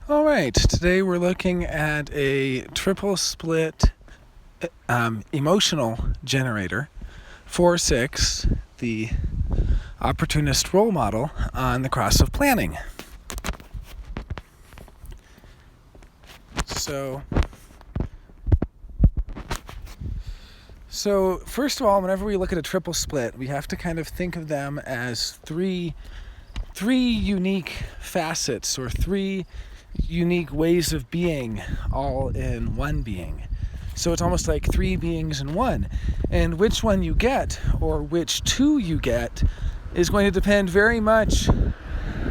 All right, today we're looking at a triple split emotional generator, 4-6, the opportunist role model on the cross of planning. So first of all, whenever we look at a triple split, we have to kind of think of them as three unique facets or three unique ways of being all in one being. So it's almost like three beings in one. And which one you get, or which two you get, is going to depend very much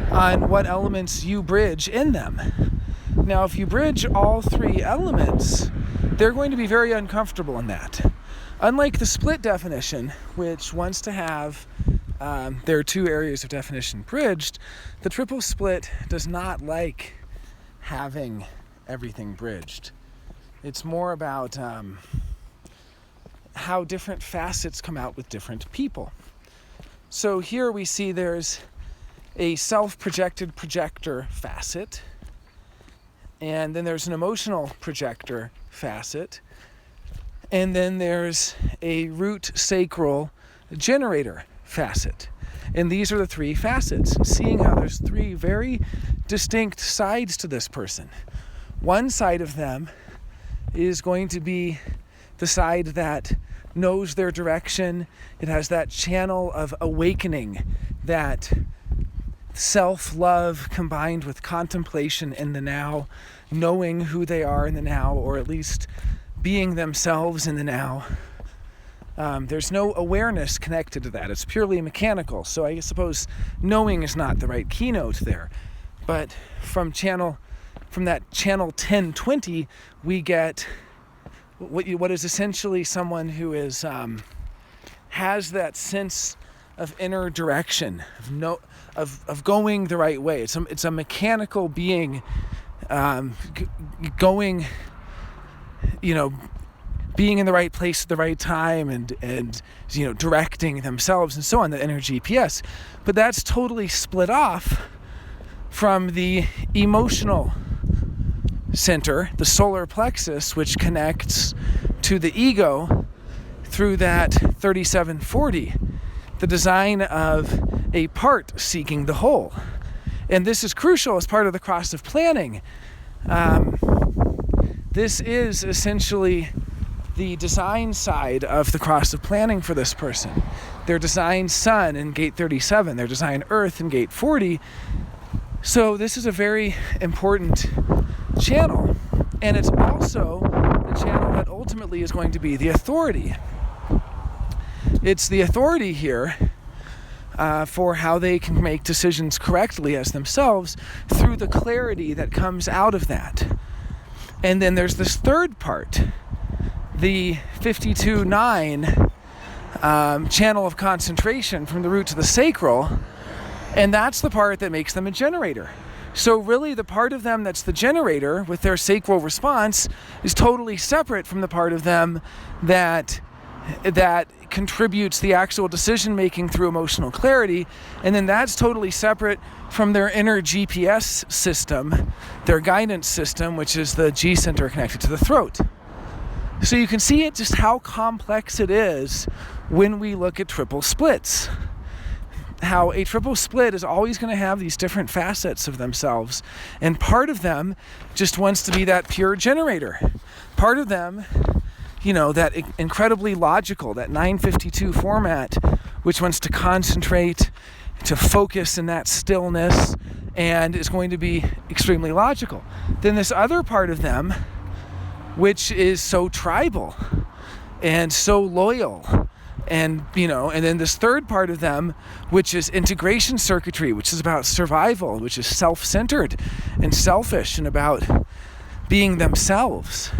on what elements you bridge in them. Now, if you bridge all three elements, they're going to be very uncomfortable in that. Unlike the split definition, which wants to have their two areas of definition bridged, the triple split does not like having everything bridged. It's more about how different facets come out with different people. So here we see there's a self-projected projector facet, and then there's an emotional projector facet, and then there's a root sacral generator facet. And these are the three facets, seeing how there's three very distinct sides to this person. One side of them is going to be the side that knows their direction. It has that channel of awakening, that self-love combined with contemplation in the now, knowing who they are in the now, or at least being themselves in the now. There's no awareness connected to that. It's purely mechanical. So I suppose knowing is not the right keynote there. But from that channel 1020, we get what is essentially someone who is has that sense of inner direction, of going the right way. It's a mechanical being going, being in the right place at the right time and directing themselves and so on, the inner GPS. But that's totally split off from the emotional center, the solar plexus, which connects to the ego through that 3740, the design of a part seeking the whole. And this is crucial as part of the cross of planning. This is essentially the design side of the cross of planning for this person. Their design sun in gate 37, their design earth in gate 40. So this is a very important channel, and it's also the channel that ultimately is going to be the authority. It's the authority here for how they can make decisions correctly as themselves through the clarity that comes out of that. And then there's this third part, the 52-9 channel of concentration from the root to the sacral, and that's the part that makes them a generator. So really the part of them that's the generator with their sacral response is totally separate from the part of them that contributes the actual decision making through emotional clarity, and then that's totally separate from their inner GPS system, their guidance system, which is the G center connected to the throat. So you can see it just how complex it is when we look at triple splits. How a triple split is always going to have these different facets of themselves, and part of them just wants to be that pure generator. Part of them, that incredibly logical, that 952 format, which wants to concentrate, to focus in that stillness, and is going to be extremely logical. Then this other part of them, which is so tribal and so loyal, and then this third part of them, which is integration circuitry, which is about survival, which is self-centered and selfish and about being themselves.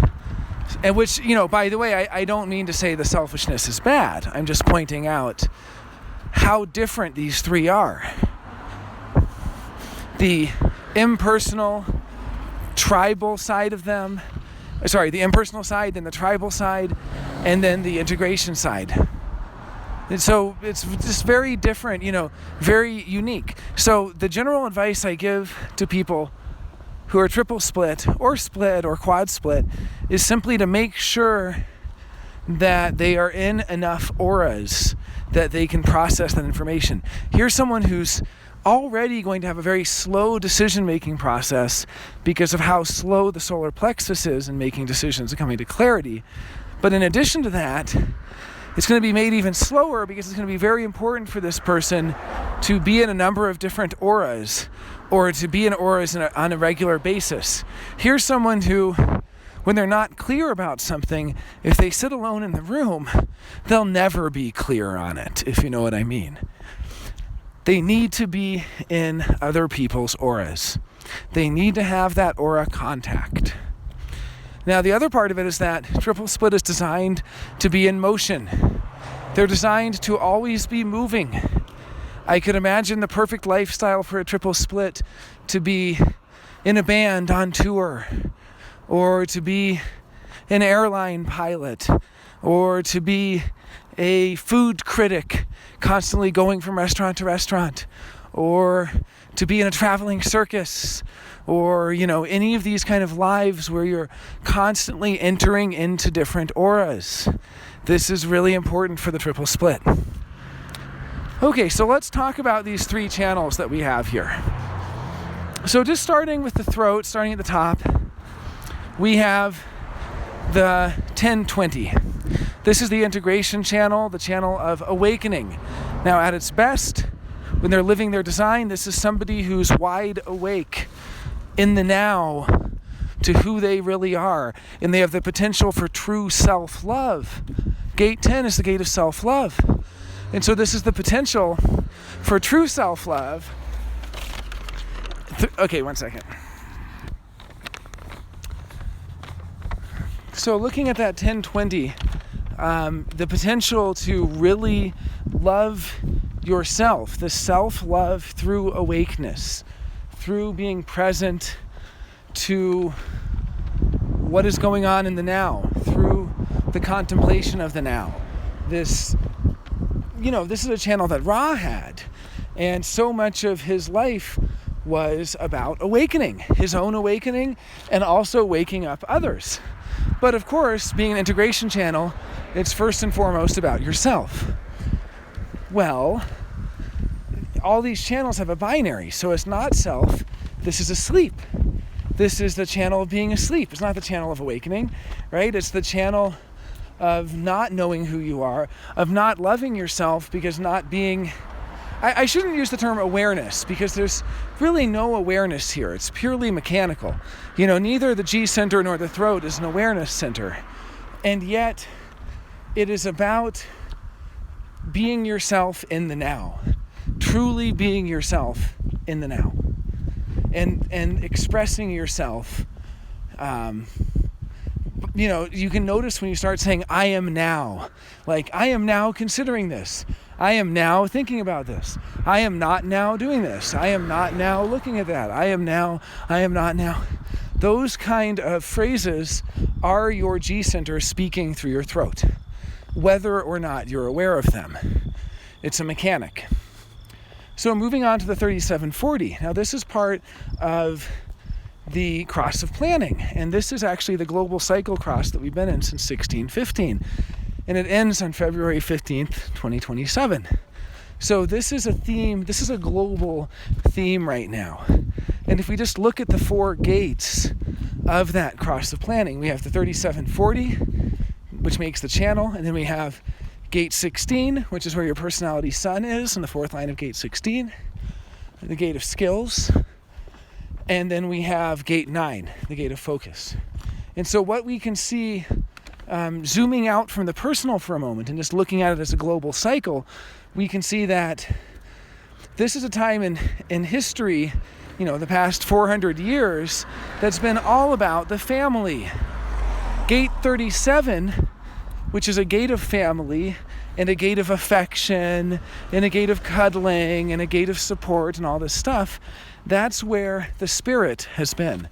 And which, by the way, I don't mean to say the selfishness is bad. I'm just pointing out how different these three are. The impersonal, tribal side of them, the impersonal side, then the tribal side, and then the integration side. And so it's just very different, very unique. So the general advice I give to people who are triple split or quad split is simply to make sure that they are in enough auras that they can process that information. Here's someone who's already going to have a very slow decision-making process because of how slow the solar plexus is in making decisions and coming to clarity. But in addition to that, it's going to be made even slower because it's going to be very important for this person to be in a number of different auras, or to be in auras on a regular basis. Here's someone who, when they're not clear about something, if they sit alone in the room, they'll never be clear on it, if you know what I mean. They need to be in other people's auras. They need to have that aura contact. Now, the other part of it is that triple split is designed to be in motion. They're designed to always be moving. I could imagine the perfect lifestyle for a triple split to be in a band on tour, or to be an airline pilot, or to be a food critic constantly going from restaurant to restaurant, or to be in a traveling circus, or, any of these kind of lives where you're constantly entering into different auras. This is really important for the triple split. Okay, so let's talk about these three channels that we have here. So just starting with the throat, starting at the top, we have the 1020. This is the integration channel, the channel of awakening. Now, at its best, when they're living their design, this is somebody who's wide awake in the now to who they really are, and they have the potential for true self-love. Gate 10 is the gate of self-love. And so this is the potential for true self-love. Okay, one second. So looking at that 1020, the potential to really love yourself, the self-love through awakeness, through being present to what is going on in the now, through the contemplation of the now. This is a channel that Ra had, and so much of his life was about awakening, his own awakening, and also waking up others. But of course, being an integration channel, it's first and foremost about yourself. Well, all these channels have a binary, so it's not self, this is asleep. This is the channel of being asleep. It's not the channel of awakening, right? It's the channel of not knowing who you are, of not loving yourself, because not being... I shouldn't use the term awareness, because there's really no awareness here. It's purely mechanical. Neither the G center nor the throat is an awareness center. And yet, it is about being yourself in the now. Truly being yourself in the now. And expressing yourself. You can notice when you start saying, I am now. Like, I am now considering this. I am now thinking about this. I am not now doing this. I am not now looking at that. I am not now. Those kind of phrases are your G center speaking through your throat, whether or not you're aware of them. It's a mechanic. So moving on to the 3740. Now this is part of the cross of planning, and this is actually the global cycle cross that we've been in since 1615, and it ends on February 15th, 2027. So this is a theme, this is a global theme right now. And if we just look at the four gates of that cross of planning, we have the 3740, which makes the channel, and then we have gate 16, which is where your personality sun is, in the fourth line of gate 16, the gate of skills. And then we have gate 9, the gate of focus. And so what we can see, zooming out from the personal for a moment and just looking at it as a global cycle, we can see that this is a time in history, the past 400 years, that's been all about the family. Gate 37, which is a gate of family and a gate of affection and a gate of cuddling and a gate of support and all this stuff, that's where the spirit has been.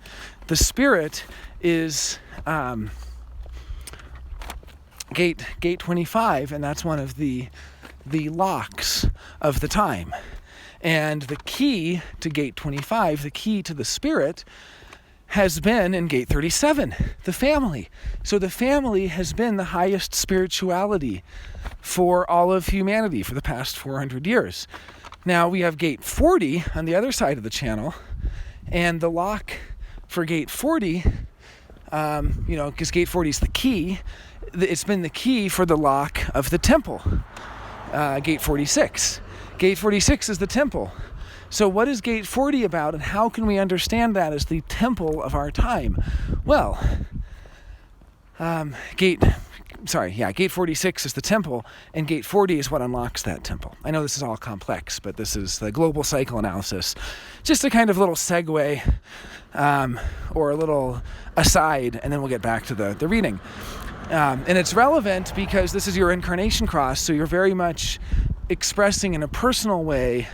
The spirit is gate 25, and that's one of the locks of the time. And the key to gate 25, the key to the spirit, has been in gate 37, the family. So the family has been the highest spirituality for all of humanity for the past 400 years. Now we have gate 40 on the other side of the channel, and the lock for gate 40, because gate 40 is the key, it's been the key for the lock of the temple, gate 46. Gate 46 is the temple. So what is gate 40 about, and how can we understand that as the temple of our time? Well, gate 46 is the temple, and gate 40 is what unlocks that temple. I know this is all complex, but this is the global cycle analysis. Just a kind of little segue, or a little aside, and then we'll get back to the reading. And it's relevant because this is your incarnation cross, so you're very much expressing in a personal way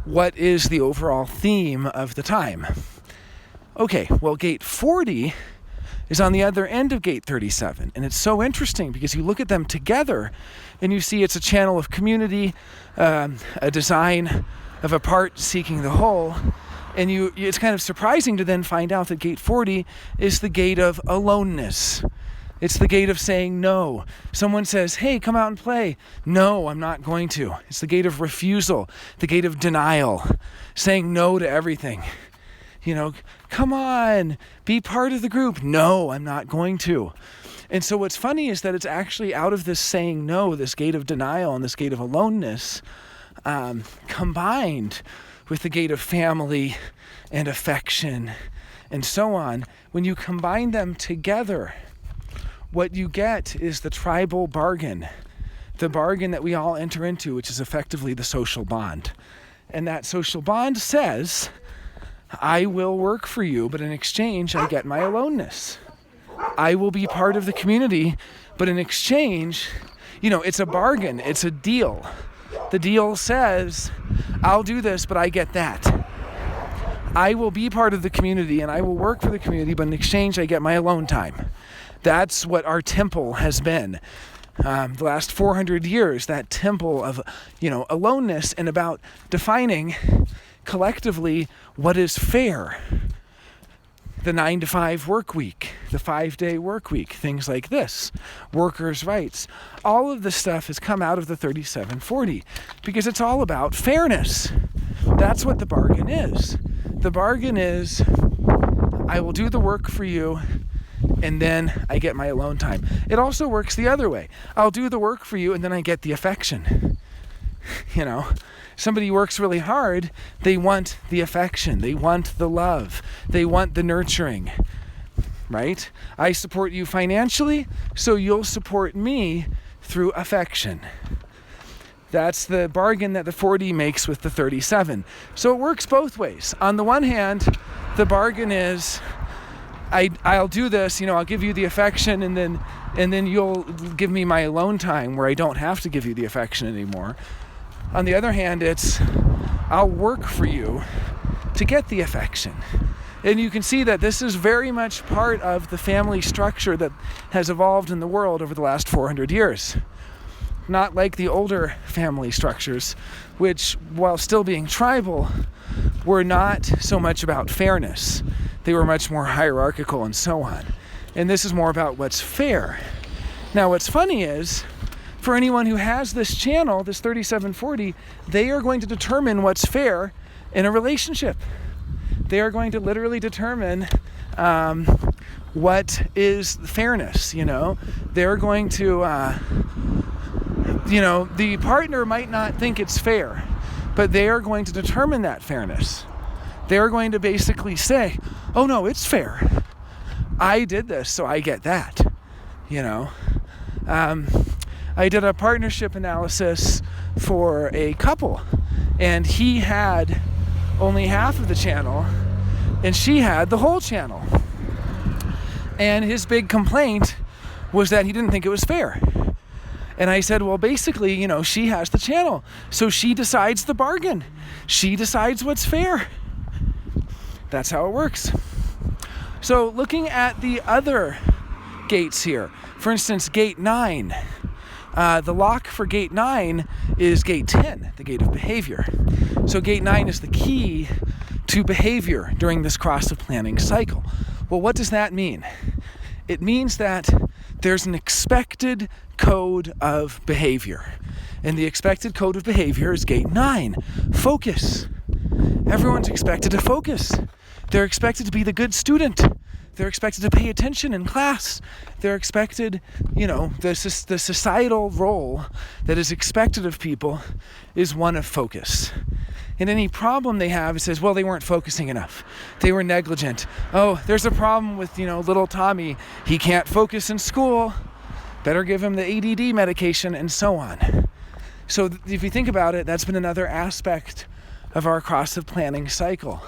what is the overall theme of the time. Okay, well, gate 40 is on the other end of gate 37, and it's so interesting because you look at them together and you see it's a channel of community, a design of a part seeking the whole, and it's kind of surprising to then find out that gate 40 is the gate of aloneness. It's the gate of saying no. Someone says, hey, come out and play. No, I'm not going to. It's the gate of refusal, the gate of denial, saying no to everything. Come on, be part of the group. No, I'm not going to. And so what's funny is that it's actually out of this saying no, this gate of denial and this gate of aloneness, combined with the gate of family and affection and so on. When you combine them together, what you get is the tribal bargain, the bargain that we all enter into, which is effectively the social bond. And that social bond says, I will work for you, but in exchange, I get my aloneness. I will be part of the community, but in exchange, it's a bargain, it's a deal. The deal says, I'll do this, but I get that. I will be part of the community and I will work for the community, but in exchange, I get my alone time. That's what our temple has been. The last 400 years, that temple of, aloneness, and about defining collectively what is fair. The 9-to-5 work week, the 5-day work week, things like this, workers' rights. All of this stuff has come out of the 3740 because it's all about fairness. That's what the bargain is. The bargain is, I will do the work for you, and then I get my alone time. It also works the other way. I'll do the work for you, and then I get the affection. Somebody works really hard, they want the affection, they want the love, they want the nurturing, right? I support you financially, so you'll support me through affection. That's the bargain that the 40 makes with the 37. So it works both ways. On the one hand, the bargain is, I'll do this, I'll give you the affection, and then you'll give me my alone time where I don't have to give you the affection anymore. On the other hand, it's, I'll work for you to get the affection. And you can see that this is very much part of the family structure that has evolved in the world over the last 400 years. Not like the older family structures, which, while still being tribal, were not so much about fairness. They were much more hierarchical and so on. And this is more about what's fair. Now, what's funny is, for anyone who has this channel, this 3740, they are going to determine what's fair in a relationship. They are going to literally determine what is fairness, They're going to, the partner might not think it's fair, but they are going to determine that fairness. They're going to basically say, oh no, it's fair. I did this, so I get that, I did a partnership analysis for a couple, and he had only half of the channel, and she had the whole channel. And his big complaint was that he didn't think it was fair. And I said, well, basically, she has the channel, so she decides the bargain. She decides what's fair. That's how it works. So looking at the other gates here, for instance, gate 9, the lock for gate 9 is gate 10, the gate of behavior. So gate 9 is the key to behavior during this cross of planning cycle. Well, what does that mean? It means that there's an expected code of behavior. And the expected code of behavior is gate 9, focus. Everyone's expected to focus. They're expected to be the good student. They're expected to pay attention in class. They're expected, the societal role that is expected of people is one of focus. And any problem they have, it says, well, they weren't focusing enough. They were negligent. Oh, there's a problem with, little Tommy. He can't focus in school. Better give him the ADD medication, and so on. So if you think about it, that's been another aspect of our cross of planning cycle,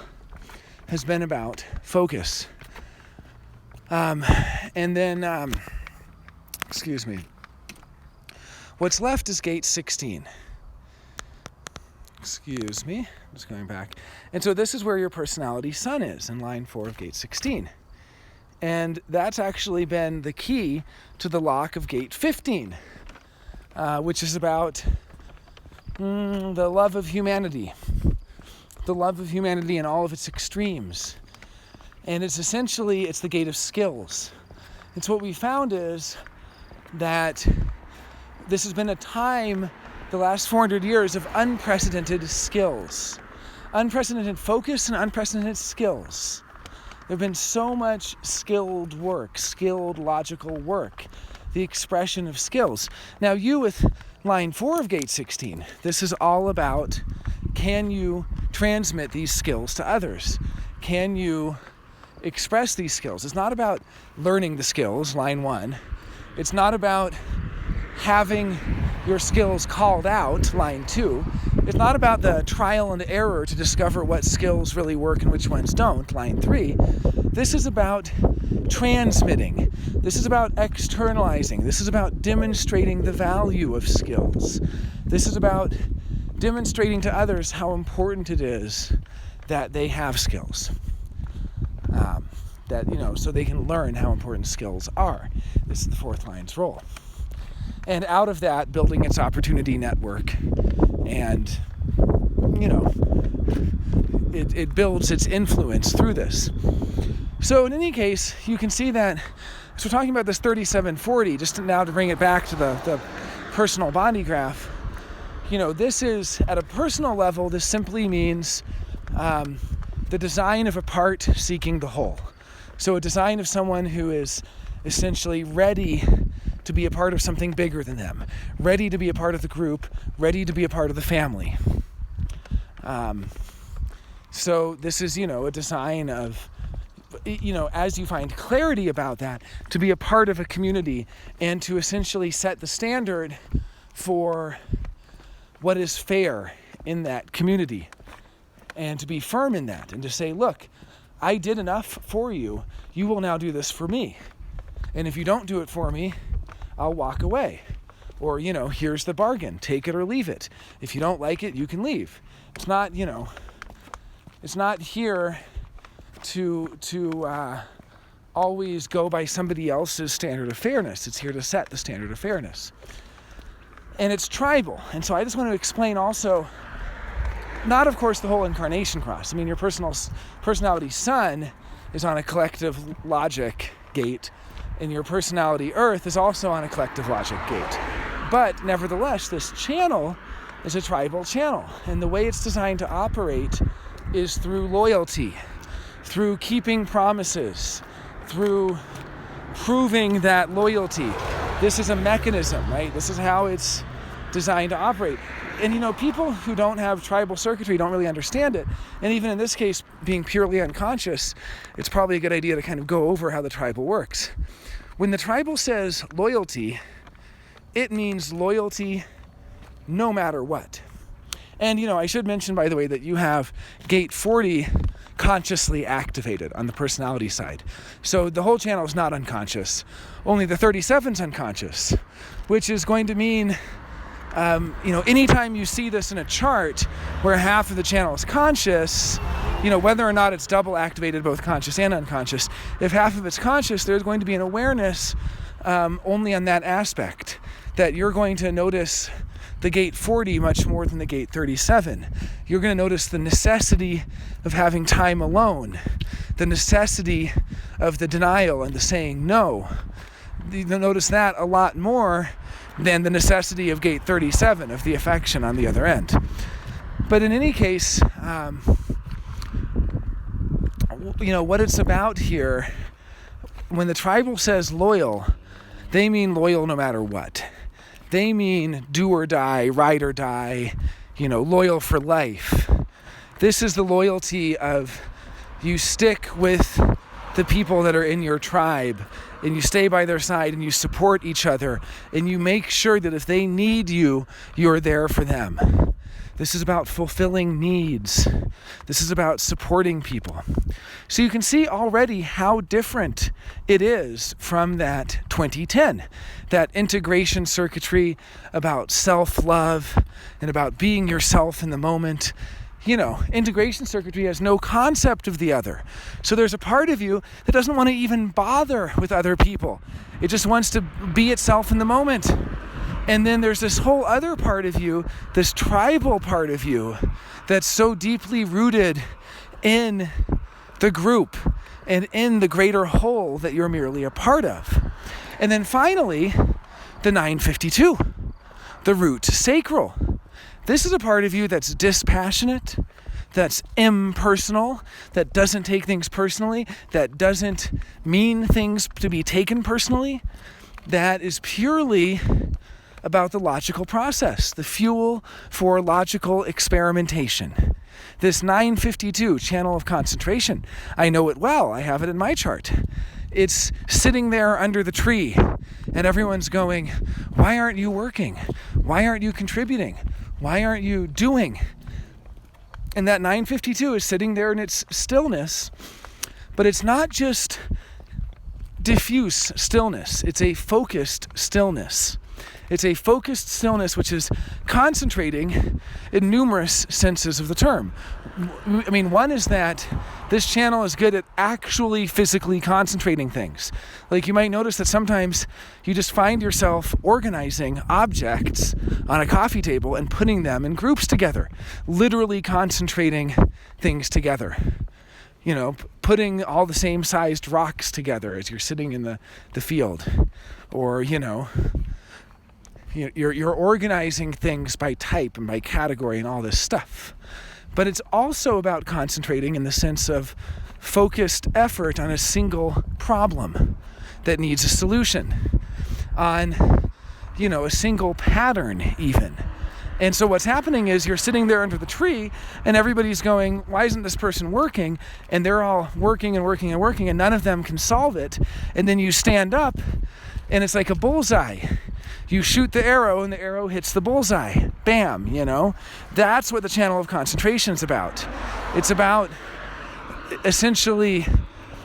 has been about focus. And then, what's left is gate 16. I'm just going back. And so this is where your personality sun is, in line 4 of gate 16. And that's actually been the key to the lock of gate 15, which is about the love of humanity. The love of humanity in all of its extremes. And it's the gate of skills. And so what we found is that this has been a time, the last 400 years, of unprecedented skills. Unprecedented focus and unprecedented skills. There have been so much skilled work, skilled logical work, the expression of skills. Now you with line 4 of gate 16, this is all about, can you transmit these skills to others? Can you express these skills? It's not about learning the skills, line 1. It's not about having your skills called out, line 2. It's not about the trial and error to discover what skills really work and which ones don't, line 3. This is about transmitting. This is about externalizing. This is about demonstrating the value of skills. This is about demonstrating to others how important it is that they have skills. So they can learn how important skills are. This is the 4th line's role. And out of that, building its opportunity network, and it builds its influence through this. So in any case, you can see that, so we're talking about this 3740, just now to bring it back to the personal body graph. This is, at a personal level, this simply means the design of a part seeking the whole. So a design of someone who is essentially ready to be a part of something bigger than them, ready to be a part of the group, ready to be a part of the family. So this is, a design of, as you find clarity about that, to be a part of a community and to essentially set the standard for what is fair in that community, and to be firm in that, and to say, look, I did enough for you. You will now do this for me. And if you don't do it for me, I'll walk away. Or, here's the bargain. Take it or leave it. If you don't like it, you can leave. It's not, it's not here to always go by somebody else's standard of fairness. It's here to set the standard of fairness. And it's tribal. And so I just want to explain also, not, of course, the whole incarnation cross. I mean, your personality sun is on a collective logic gate, and your personality earth is also on a collective logic gate. But nevertheless, this channel is a tribal channel, and the way it's designed to operate is through loyalty, through keeping promises, through proving that loyalty. This is a mechanism, right? This is how it's designed to operate. And people who don't have tribal circuitry don't really understand it. And even in this case, being purely unconscious, it's probably a good idea to kind of go over how the tribal works. When the tribal says loyalty, it means loyalty no matter what. And, I should mention, by the way, that you have gate 40 consciously activated on the personality side. So the whole channel is not unconscious. Only the 37's unconscious, which is going to mean, anytime you see this in a chart where half of the channel is conscious, whether or not it's double activated, both conscious and unconscious, if half of it's conscious, there's going to be an awareness only on that aspect, that you're going to notice the gate 40 much more than the gate 37. You're going to notice the necessity of having time alone, the necessity of the denial and the saying no. You'll notice that a lot more than the necessity of gate 37, of the affection on the other end. But in any case, what it's about here, when the tribal says loyal, they mean loyal no matter what. They mean do or die, ride or die, loyal for life. This is the loyalty of you stick with the people that are in your tribe, and you stay by their side, and you support each other, and you make sure that if they need you, you're there for them. This is about fulfilling needs. This is about supporting people. So you can see already how different it is from that 2010, that integration circuitry about self-love and about being yourself in the moment. Integration circuitry has no concept of the other. So there's a part of you that doesn't want to even bother with other people. It just wants to be itself in the moment. And then there's this whole other part of you, this tribal part of you, that's so deeply rooted in the group and in the greater whole that you're merely a part of. And then finally, the 952, the root sacral. This is a part of you that's dispassionate, that's impersonal, that doesn't take things personally, that doesn't mean things to be taken personally, that is purely about the logical process, the fuel for logical experimentation. This 952, channel of concentration, I know it well. I have it in my chart. It's sitting there under the tree, and everyone's going, why aren't you working? Why aren't you contributing? Why aren't you doing? And that 952 is sitting there in its stillness, but it's not just diffuse stillness. It's a focused stillness. It's a focused stillness which is concentrating in numerous senses of the term. One is that this channel is good at actually physically concentrating things. Like you might notice that sometimes you just find yourself organizing objects on a coffee table and putting them in groups together, literally concentrating things together. Putting all the same sized rocks together as you're sitting in the field. Or, you're organizing things by type and by category and all this stuff. But it's also about concentrating in the sense of focused effort on a single problem that needs a solution, on, a single pattern even. And so what's happening is you're sitting there under the tree and everybody's going, why isn't this person working? And they're all working and working and working and none of them can solve it. And then you stand up and it's like a bullseye. You shoot the arrow and the arrow hits the bullseye. Bam, That's what the channel of concentration is about. It's about essentially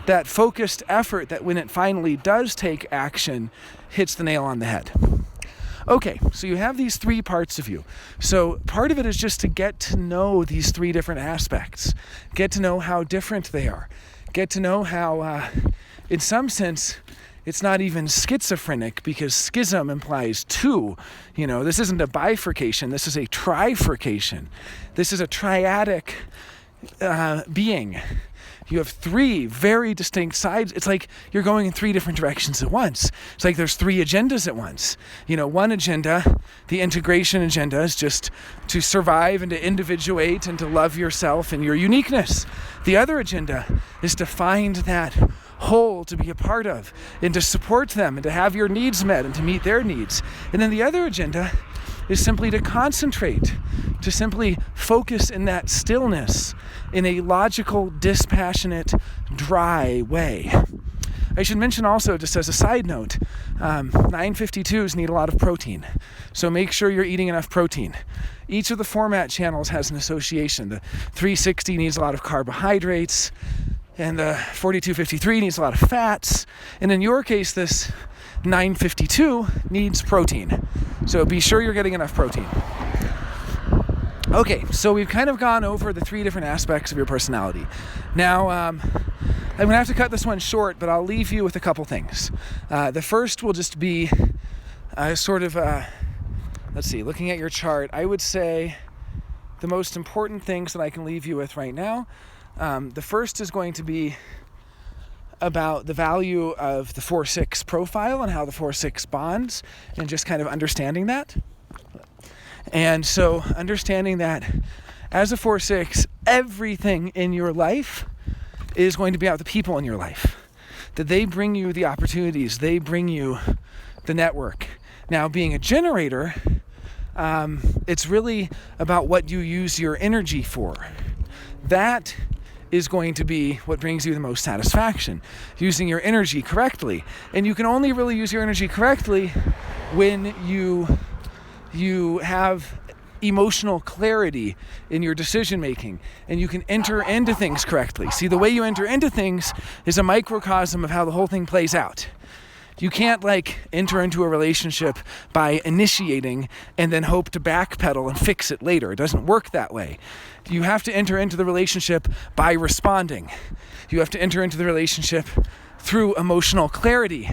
that focused effort that when it finally does take action, hits the nail on the head. Okay, so you have these three parts of you. So part of it is just to get to know these three different aspects. Get to know how different they are. Get to know how, in some sense, it's not even schizophrenic because schism implies two. This isn't a bifurcation. This is a trifurcation. This is a triadic being. You have three very distinct sides. It's like you're going in three different directions at once. It's like there's three agendas at once. One agenda, the integration agenda, is just to survive and to individuate and to love yourself and your uniqueness. The other agenda is to find that whole to be a part of and to support them and to have your needs met and to meet their needs. And then the other agenda is simply to concentrate, to simply focus in that stillness in a logical, dispassionate, dry way. I should mention also, just as a side note, 952s need a lot of protein. So make sure you're eating enough protein. Each of the format channels has an association. The 360 needs a lot of carbohydrates, and the 4253 needs a lot of fats. And in your case, this 952 needs protein. So be sure you're getting enough protein. Okay, so we've kind of gone over the three different aspects of your personality. Now, I'm going to have to cut this one short, but I'll leave you with a couple things. The first will just be sort of let's see, looking at your chart, I would say the most important things that I can leave you with right now, the first is going to be about the value of the 4-6 profile and how the 4-6 bonds, and just kind of understanding that. And so understanding that as a 4-6, everything in your life is going to be about the people in your life. That they bring you the opportunities, they bring you the network. Now, being a generator, it's really about what you use your energy for. That is going to be what brings you the most satisfaction, using your energy correctly. And you can only really use your energy correctly when you have emotional clarity in your decision making, and you can enter into things correctly. See, the way you enter into things is a microcosm of how the whole thing plays out. You can't enter into a relationship by initiating and then hope to backpedal and fix it later. It doesn't work that way. You have to enter into the relationship by responding. You have to enter into the relationship through emotional clarity.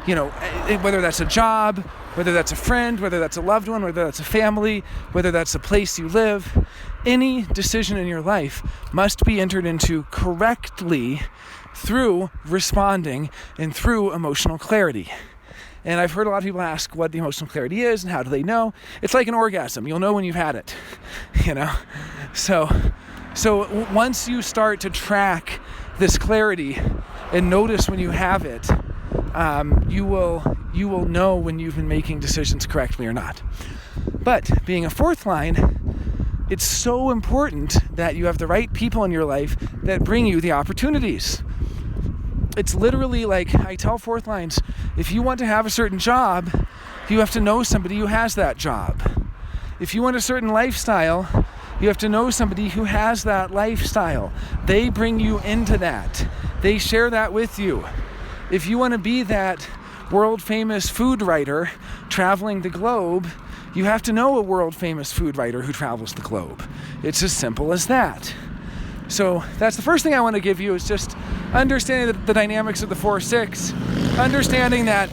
Whether that's a job, whether that's a friend, whether that's a loved one, whether that's a family, whether that's a place you live, any decision in your life must be entered into correctly through responding and through emotional clarity. And I've heard a lot of people ask what the emotional clarity is and how do they know. It's like an orgasm. You'll know when you've had it, So once you start to track this clarity and notice when you have it, you will know when you've been making decisions correctly or not. But being a fourth line, it's so important that you have the right people in your life that bring you the opportunities. It's literally like I tell fourth lines, if you want to have a certain job, you have to know somebody who has that job. If you want a certain lifestyle, you have to know somebody who has that lifestyle. They bring you into that. They share that with you. If you want to be that world famous food writer traveling the globe, you have to know a world famous food writer who travels the globe. It's as simple as that. So that's the first thing I want to give you, is just understanding the dynamics of the 4-6, understanding that,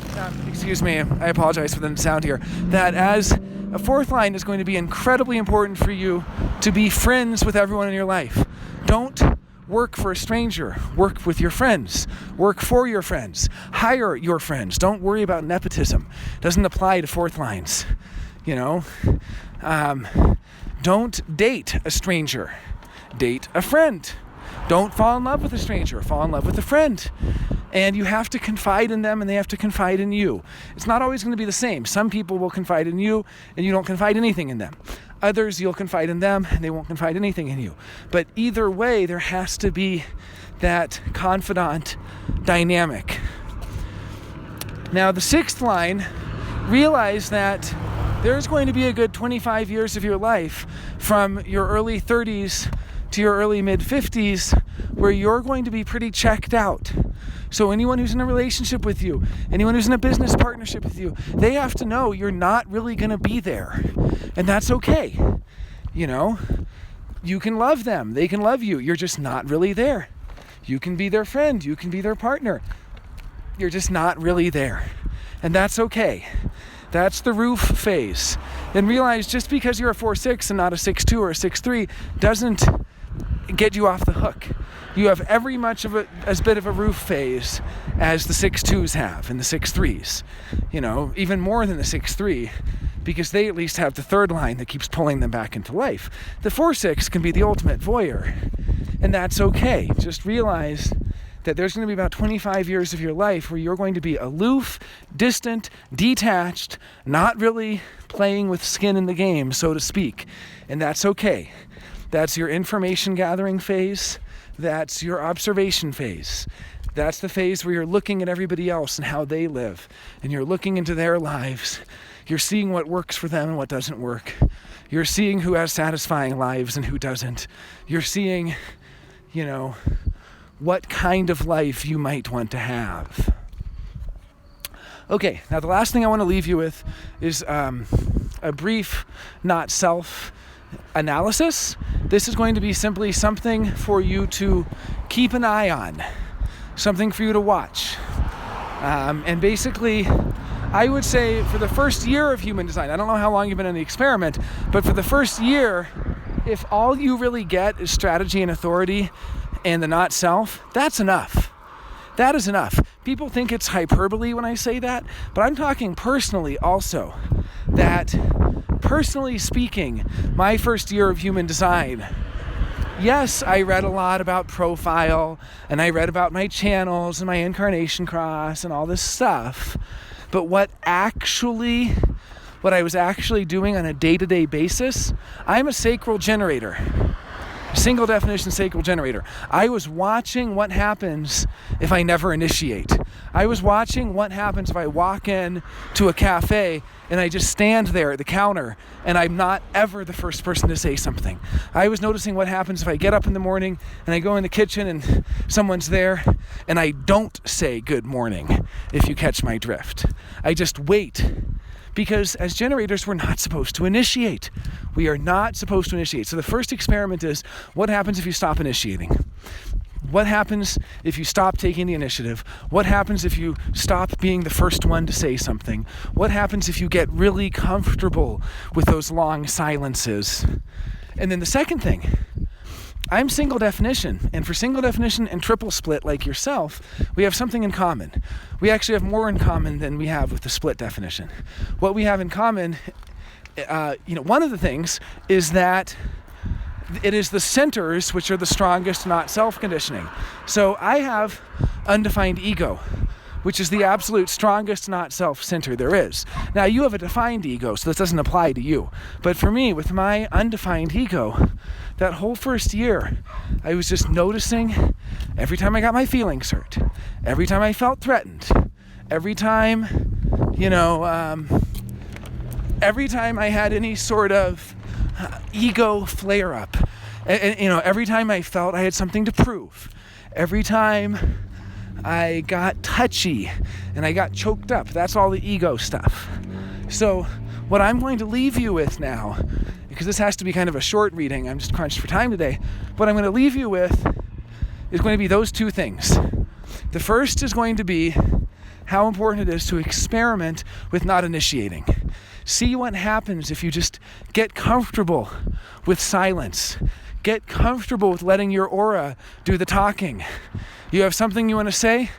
I apologize for the sound here, that as a fourth line is going to be incredibly important for you to be friends with everyone in your life. Don't work for a stranger. Work with your friends. Work for your friends. Hire your friends. Don't worry about nepotism. It doesn't apply to fourth lines. Don't date a stranger. Date a friend. Don't fall in love with a stranger. Fall in love with a friend. And you have to confide in them and they have to confide in you. It's not always going to be the same. Some people will confide in you and you don't confide anything in them. Others, you'll confide in them and they won't confide anything in you. But either way, there has to be that confidant dynamic. Now, the sixth line, realize that there's going to be a good 25 years of your life from your early 30s to your early mid-50s where you're going to be pretty checked out. So anyone who's in a relationship with you, anyone who's in a business partnership with you, they have to know you're not really going to be there. And that's okay. You can love them. They can love you. You're just not really there. You can be their friend. You can be their partner. You're just not really there. And that's okay. That's the roof phase. And realize just because you're a 4-6 and not a 6-2 or a 6-3 doesn't get you off the hook. You have every much of as bit of a roof phase as the 6-2s have and the 6-3s. Even more than the 6-3, because they at least have the third line that keeps pulling them back into life. The 4-6 can be the ultimate voyeur, and that's okay. Just realize that there's going to be about 25 years of your life where you're going to be aloof, distant, detached, not really playing with skin in the game, so to speak. And that's okay. That's your information gathering phase. That's your observation phase. That's the phase where you're looking at everybody else and how they live. And you're looking into their lives. You're seeing what works for them and what doesn't work. You're seeing who has satisfying lives and who doesn't. You're seeing, what kind of life you might want to have. Okay, now the last thing I want to leave you with is a brief, not self-analysis. This is going to be simply something for you to keep an eye on, something for you to watch. And basically, I would say for the first year of human design, I don't know how long you've been in the experiment, but for the first year, if all you really get is strategy and authority and the not self, that's enough. That is enough. People think it's hyperbole when I say that, but I'm talking personally also. That, personally speaking, my first year of human design, yes, I read a lot about profile, and I read about my channels and my incarnation cross and all this stuff, but what I was actually doing on a day-to-day basis, I'm a sacral generator. Single definition sacral generator. I was watching what happens if I never initiate. I was watching what happens if I walk in to a cafe and I just stand there at the counter and I'm not ever the first person to say something. I was noticing what happens if I get up in the morning and I go in the kitchen and someone's there and I don't say good morning, if you catch my drift. I just wait. Because as generators, we're not supposed to initiate. We are not supposed to initiate. So the first experiment is, what happens if you stop initiating? What happens if you stop taking the initiative? What happens if you stop being the first one to say something? What happens if you get really comfortable with those long silences? And then the second thing, I'm single definition, and for single definition and triple split like yourself, we have something in common. We actually have more in common than we have with the split definition. What we have in common, one of the things is that it is the centers which are the strongest, not self-conditioning. So I have undefined ego, which is the absolute strongest, not self-center there is. Now you have a defined ego, so this doesn't apply to you. But for me, with my undefined ego, that whole first year, I was just noticing every time I got my feelings hurt, every time I felt threatened, every time, every time I had any sort of ego flare-up, and every time I felt I had something to prove, every time I got touchy and I got choked up. That's all the ego stuff. So what I'm going to leave you with now, because this has to be kind of a short reading, I'm just crunched for time today, what I'm going to leave you with is going to be those two things. The first is going to be how important it is to experiment with not initiating. See what happens if you just get comfortable with silence. Get comfortable with letting your aura do the talking. You have something you want to say?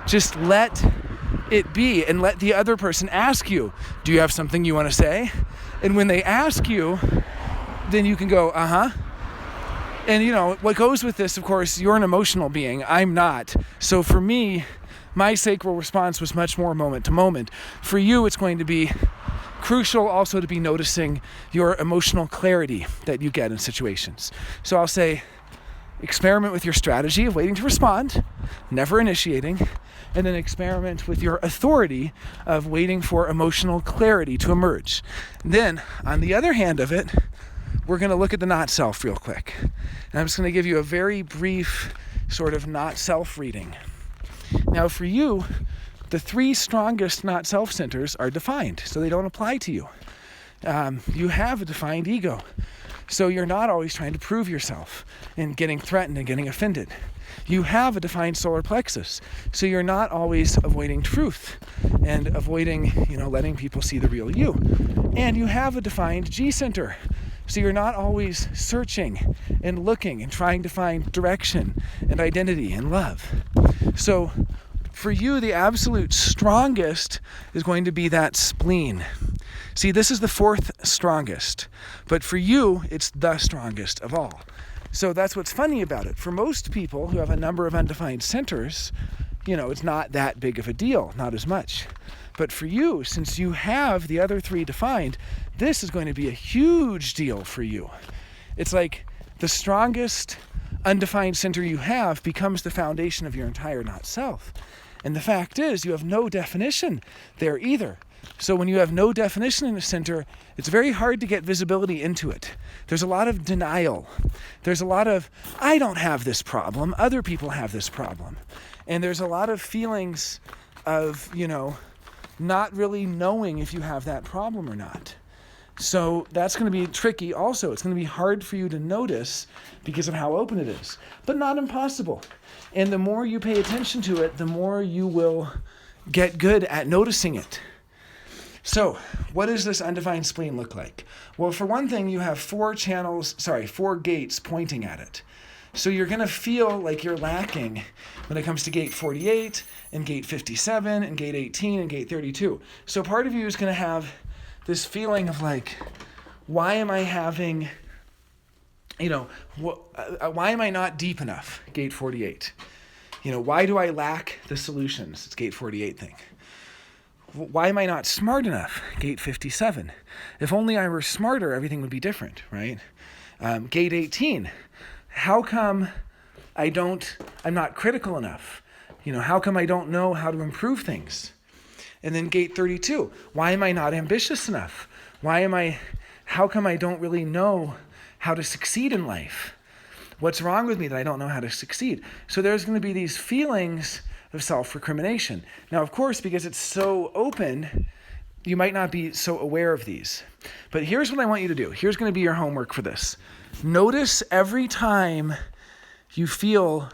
Just let it be and let the other person ask you, do you have something you want to say? And when they ask you, then you can go, uh-huh. And what goes with this, of course, you're an emotional being. I'm not. So for me, my sacral response was much more moment to moment. For you, it's going to be crucial also to be noticing your emotional clarity that you get in situations. So I'll say, experiment with your strategy of waiting to respond, never initiating, and then experiment with your authority of waiting for emotional clarity to emerge. Then, on the other hand of it, we're going to look at the not self real quick. And I'm just going to give you a very brief sort of not self reading. Now for you, the three strongest not self centers are defined, so they don't apply to you. You have a defined ego. So you're not always trying to prove yourself and getting threatened and getting offended. You have a defined solar plexus. So you're not always avoiding truth and avoiding, letting people see the real you. And you have a defined G center. So you're not always searching and looking and trying to find direction and identity and love. So for you, the absolute strongest is going to be that spleen. See, this is the fourth strongest, but for you, it's the strongest of all. So that's what's funny about it. For most people who have a number of undefined centers, it's not that big of a deal, not as much. But for you, since you have the other three defined, this is going to be a huge deal for you. It's like the strongest undefined center you have becomes the foundation of your entire not self. And the fact is, you have no definition there either. So when you have no definition in the center, it's very hard to get visibility into it. There's a lot of denial. There's a lot of, I don't have this problem, other people have this problem. And there's a lot of feelings of, not really knowing if you have that problem or not. So that's going to be tricky also. It's going to be hard for you to notice because of how open it is, but not impossible. And the more you pay attention to it, the more you will get good at noticing it. So, what does this undefined spleen look like? Well, for one thing, you have four gates pointing at it. So you're going to feel like you're lacking when it comes to gate 48 and gate 57 and gate 18 and gate 32. So part of you is going to have this feeling of like, why am I having, why am I not deep enough? Gate 48. Why do I lack the solutions? It's gate 48 thing. Why am I not smart enough? Gate 57. If only I were smarter, everything would be different, right? Gate 18. How come I'm not critical enough? How come I don't know how to improve things? And then gate 32. Why am I not ambitious enough? How come I don't really know how to succeed in life? What's wrong with me that I don't know how to succeed? So there's going to be these feelings of self-recrimination. Now, of course, because it's so open, you might not be so aware of these. But here's what I want you to do. Here's going to be your homework for this. Notice every time you feel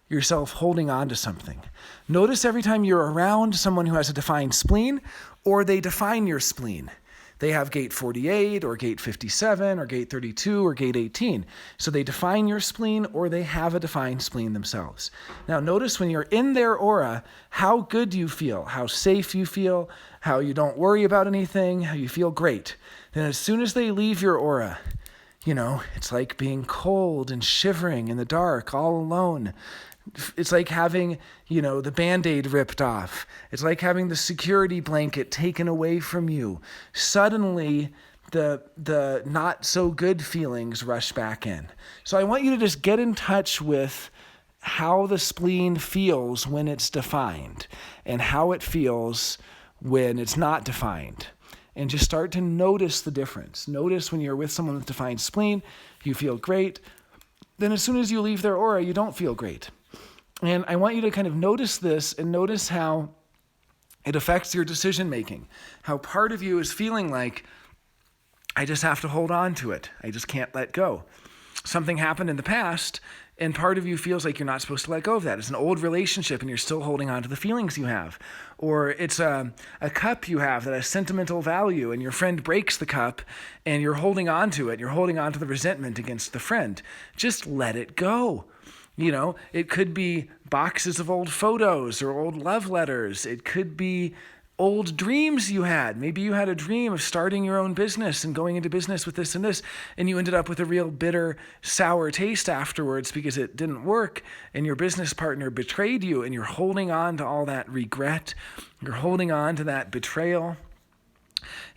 yourself holding on to something. Notice every time you're around someone who has a defined spleen, or they define your spleen. They have gate 48 or gate 57 or gate 32 or gate 18. So they define your spleen, or they have a defined spleen themselves. Now notice when you're in their aura, how good you feel, how safe you feel, how you don't worry about anything, how you feel great. Then as soon as they leave your aura, it's like being cold and shivering in the dark, all alone. It's like having, the Band-Aid ripped off. It's like having the security blanket taken away from you. Suddenly, the not so good feelings rush back in. So I want you to just get in touch with how the spleen feels when it's defined and how it feels when it's not defined. And just start to notice the difference. Notice when you're with someone with defined spleen, you feel great. Then as soon as you leave their aura, you don't feel great. And I want you to kind of notice this and notice how it affects your decision making. How part of you is feeling like, I just have to hold on to it. I just can't let go. Something happened in the past, and part of you feels like you're not supposed to let go of that. It's an old relationship, and you're still holding on to the feelings you have. Or it's a cup you have that has sentimental value, and your friend breaks the cup, and you're holding on to it. You're holding on to the resentment against the friend. Just let it go. It could be boxes of old photos or old love letters. It could be old dreams you had. Maybe you had a dream of starting your own business and going into business with this and this, and you ended up with a real bitter, sour taste afterwards because it didn't work, and your business partner betrayed you, and you're holding on to all that regret. You're holding on to that betrayal.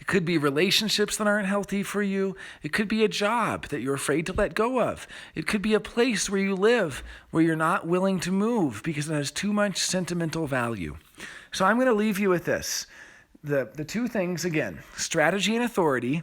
It could be relationships that aren't healthy for you. It could be a job that you're afraid to let go of. It could be a place where you live where you're not willing to move because it has too much sentimental value. So I'm going to leave you with this. The two things, again, strategy and authority,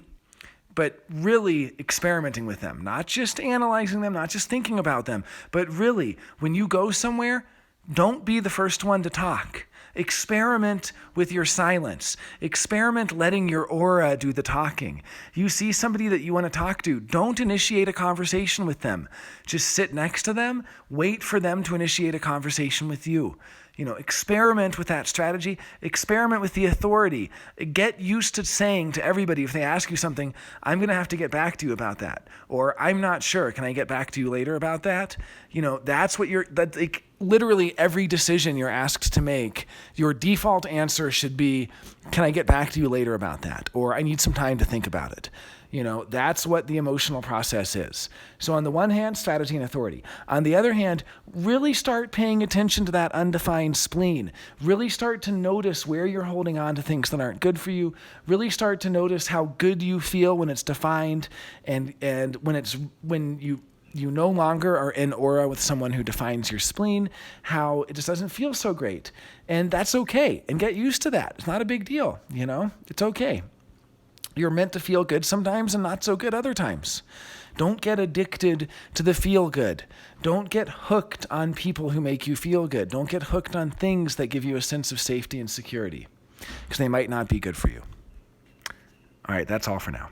but really experimenting with them. Not just analyzing them, not just thinking about them, but really, when you go somewhere, don't be the first one to talk. Experiment with your silence. Experiment letting your aura do the talking. You see somebody that you want to talk to, don't initiate a conversation with them. Just sit next to them, wait for them to initiate a conversation with you. Experiment with that strategy. Experiment with the authority. Get used to saying to everybody, if they ask you something, I'm going to have to get back to you about that. Or I'm not sure. Can I get back to you later about that? That's what literally every decision you're asked to make, your default answer should be, can I get back to you later about that? Or I need some time to think about it. That's what the emotional process is. So on the one hand, strategy and authority. On the other hand, really start paying attention to that undefined spleen. Really start to notice where you're holding on to things that aren't good for you. Really start to notice how good you feel when it's defined, and when you no longer are in aura with someone who defines your spleen, how it just doesn't feel so great. And that's okay. And get used to that. It's not a big deal, It's okay. You're meant to feel good sometimes and not so good other times. Don't get addicted to the feel good. Don't get hooked on people who make you feel good. Don't get hooked on things that give you a sense of safety and security, because they might not be good for you. All right, that's all for now.